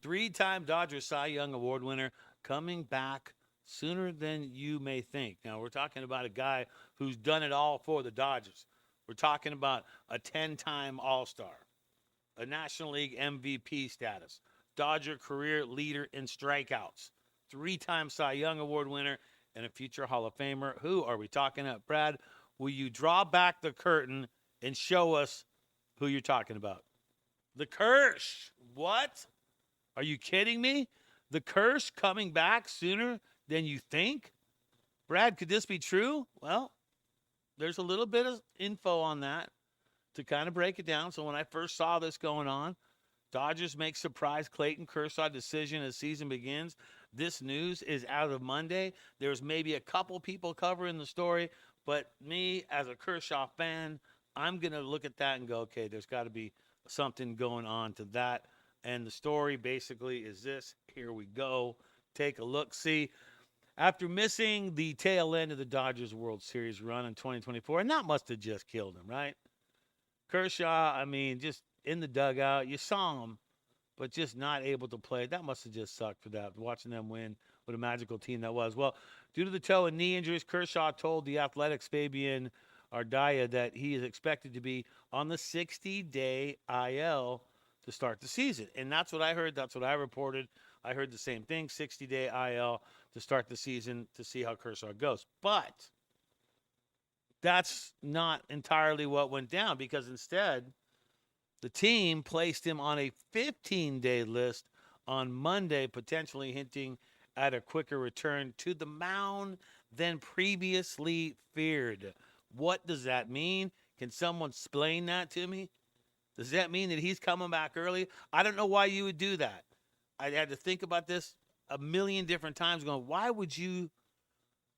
Three-time Dodgers Cy Young Award winner coming back sooner than you may think. Now, we're talking about a guy who's done it all for the Dodgers. We're talking about a 10-time All-Star, a National League MVP status, Dodger career leader in strikeouts, three-time Cy Young Award winner, and a future Hall of Famer. Who are we talking about? Brad, will you draw back the curtain and show us who you're talking about? The Kersh. What? Are you kidding me? The Kersh coming back sooner than you think? Brad, could this be true? Well, there's a little bit of info on that to kind of break it down. So when I first saw this going on, Dodgers make surprise Clayton Kershaw decision as season begins. This news is out of Monday. There's maybe a couple people covering the story, but me as a Kershaw fan, I'm going to look at that and go, okay, there's got to be something going on to that. And the story basically is this. Here we go. Take a look. See, after missing the tail end of the Dodgers World Series run in 2024, and that must have just killed him, right? Kershaw, I mean, just in the dugout. You saw him, but just not able to play. That must have just sucked for that, watching them win. What a magical team that was. Well, due to the toe and knee injuries, Kershaw told the Athletics' Fabian Ardaya that he is expected to be on the 60-day IL to start the season. And that's what I heard. That's what I reported. I heard the same thing, 60-day IL to start the season to see how Kershaw goes. But that's not entirely what went down, because instead the team placed him on a 15-day list on Monday, potentially hinting at a quicker return to the mound than previously feared. What does that mean? Can someone explain that to me? Does that mean that he's coming back early? I don't know why you would do that. I had to think about this a million different times going, why would you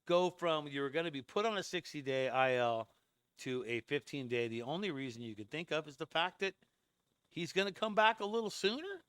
go from you're going to be put on a 60-day IL to a 15-day? The only reason you could think of is the fact that he's going to come back a little sooner,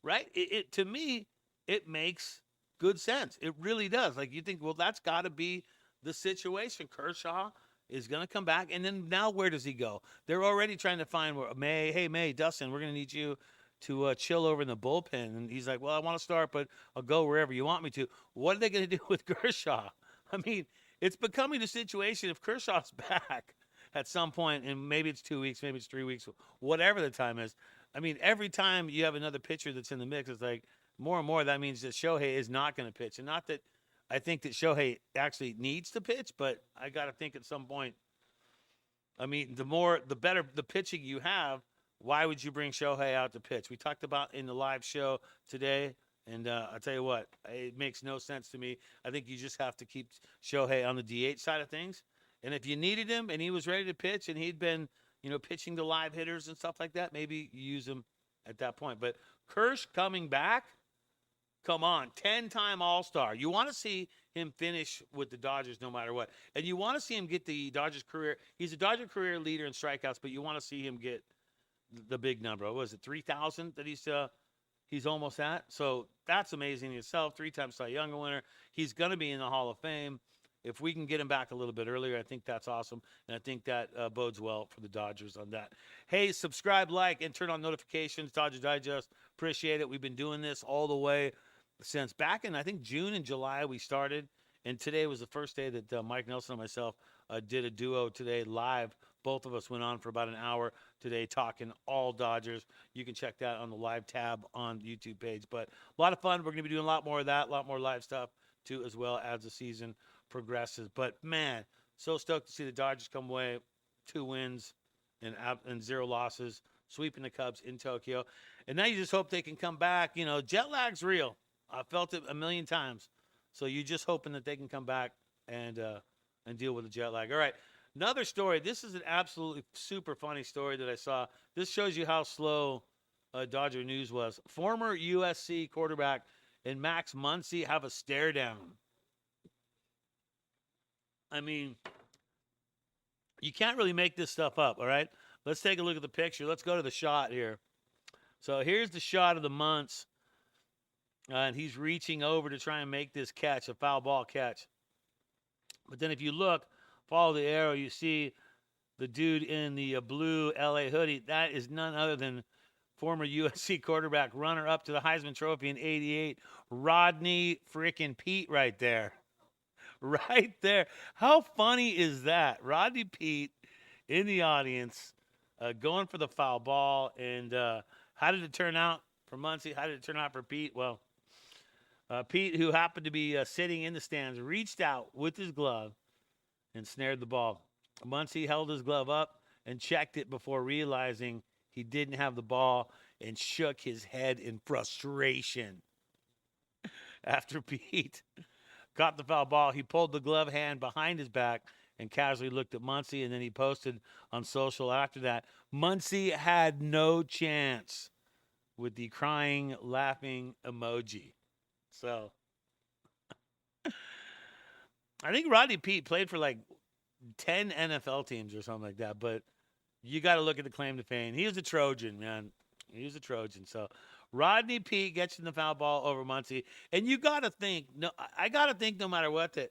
right? To me, it makes good sense. It really does. Like, you think, well, that's got to be the situation. Kershaw is going to come back, and then now where does he go? They're already trying to find May, Dustin, we're going to need you to chill over in the bullpen. And he's like, well, I want to start, but I'll go wherever you want me to. What are they going to do with Kershaw? I mean, it's becoming a situation if Kershaw's back at some point, and maybe it's 2 weeks, maybe it's 3 weeks, whatever the time is. I mean, every time you have another pitcher that's in the mix, it's like more and more that means that Shohei is not going to pitch. And not that I think that Shohei actually needs to pitch, but I got to think at some point, I mean, the better the pitching you have, why would you bring Shohei out to pitch? We talked about in the live show today, and I'll tell you what, it makes no sense to me. I think you just have to keep Shohei on the DH side of things. And if you needed him and he was ready to pitch and he'd been, pitching to live hitters and stuff like that, maybe you use him at that point. But Kersh coming back, come on, 10-time All-Star. You want to see him finish with the Dodgers no matter what. And you want to see him get the Dodgers career. He's a Dodger career leader in strikeouts, but you want to see him get the big number. What was it, 3,000 that he's almost at? So that's amazing in itself. 3-time Cy Young winner. He's going to be in the Hall of Fame. If we can get him back a little bit earlier, I think that's awesome. And I think that bodes well for the Dodgers on that. Hey, subscribe, like, and turn on notifications. Dodger Digest. Appreciate it. We've been doing this all the way since back in, I think, June and July we started. And today was the first day that Mike Nelson and myself did a duo today live. Both of us went on for about an hour today talking all Dodgers. You can check that on the live tab on the YouTube page. But a lot of fun. We're going to be doing a lot more of that, a lot more live stuff too, as well as the season progresses. But man, so stoked to see the Dodgers come away 2 wins and 0 losses, sweeping the Cubs in Tokyo. And now you just hope they can come back. Jet lag's real. I felt it a million times. So you're just hoping that they can come back and deal with the jet lag. All right, another story. This is an absolutely super funny story that I saw. This shows you how slow Dodger news was. Former USC quarterback and Max Muncy have a stare down. I mean, you can't really make this stuff up, all right? Let's take a look at the picture. Let's go to the shot here. So here's the shot of the Munts. And he's reaching over to try and make this catch, a foul ball catch. But then if you look, follow the arrow, you see the dude in the blue LA hoodie. That is none other than former USC quarterback, runner-up to the Heisman Trophy in '88, Rodney freaking Peete right there. Right there. How funny is that? Rodney Peete in the audience going for the foul ball. And how did it turn out for Muncy? How did it turn out for Peete? Well, Peete, who happened to be sitting in the stands, reached out with his glove and snared the ball. Muncy held his glove up and checked it before realizing he didn't have the ball and shook his head in frustration. After Peete caught the foul ball, he pulled the glove hand behind his back and casually looked at Muncy, and then he posted on social after that. Muncy had no chance with the crying, laughing emoji. So I think Rodney Peete played for like 10 NFL teams or something like that, but you got to look at the claim to fame. He was a Trojan, man. He was a Trojan. So Rodney Peete gets in the foul ball over Muncy. And you got to think, I got to think no matter what that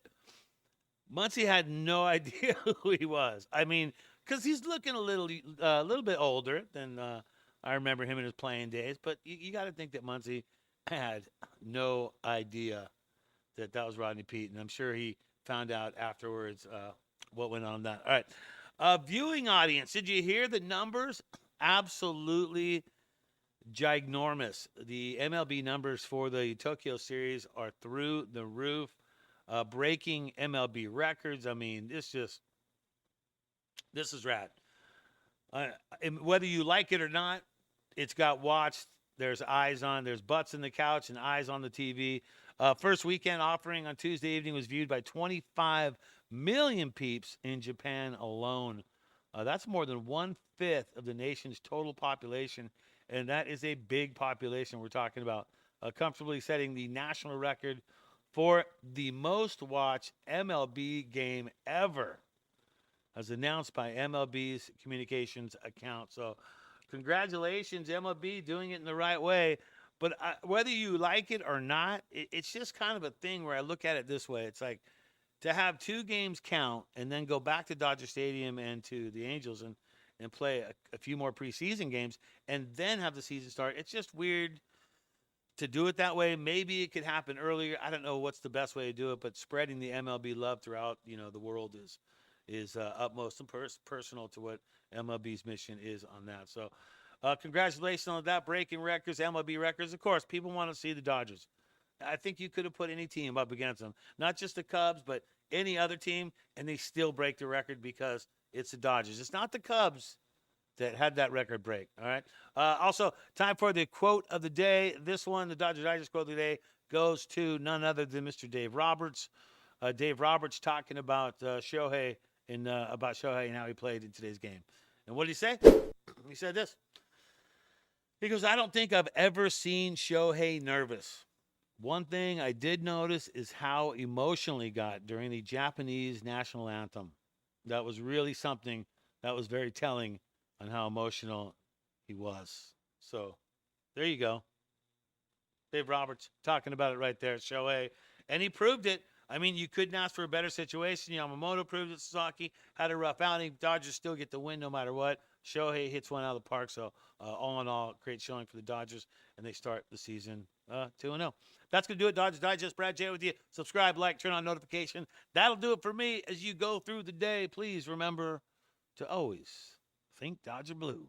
Muncy had no idea who he was. I mean, because he's looking a little bit older than I remember him in his playing days. But you got to think that Muncy had no idea that was Rodney Peete. And I'm sure he found out afterwards what went on that. All right. Viewing audience, did you hear the numbers? Absolutely ginormous. The MLB numbers for the Tokyo series are through the roof, breaking MLB records. I mean, this is rad. Whether you like it or not, it's got watched. There's eyes on. There's butts in the couch and eyes on the TV. First weekend offering on Tuesday evening was viewed by 25 million peeps in Japan alone. That's more than 1/5 of the nation's total population, and that is a big population we're talking about. Comfortably setting the national record for the most watched MLB game ever, as announced by MLB's communications account. So congratulations, MLB, doing it in the right way. But whether you like it or not, it's just kind of a thing where I look at it this way. It's like to have 2 games count and then go back to Dodger Stadium and to the Angels and play a few more preseason games and then have the season start. It's just weird to do it that way. Maybe it could happen earlier. I don't know what's the best way to do it, but spreading the MLB love throughout, the world is utmost and personal to what MLB's mission is on that. So congratulations on that, breaking records, MLB records. Of course, people want to see the Dodgers. I think you could have put any team up against them, not just the Cubs, but any other team, and they still break the record because it's the Dodgers. It's not the Cubs that had that record break, all right? Also, time for the quote of the day. This one, the Dodgers Digest quote of the day, goes to none other than Mr. Dave Roberts. Dave Roberts talking about Shohei and how he played in today's game. And what did he say? He said this. He goes, I don't think I've ever seen Shohei nervous. One thing I did notice is how emotional he got during the Japanese national anthem. That was really something that was very telling on how emotional he was. So there you go. Dave Roberts talking about it right there, Shohei. And he proved it. I mean, you couldn't ask for a better situation. Yamamoto proved it. Sasaki had a rough outing. Dodgers still get the win no matter what. Shohei hits one out of the park. So all in all, great showing for the Dodgers. And they start the season 2-0. That's going to do it. Dodgers Digest. Brad J with you. Subscribe, like, turn on notification. That'll do it for me as you go through the day. Please remember to always think Dodger Blue.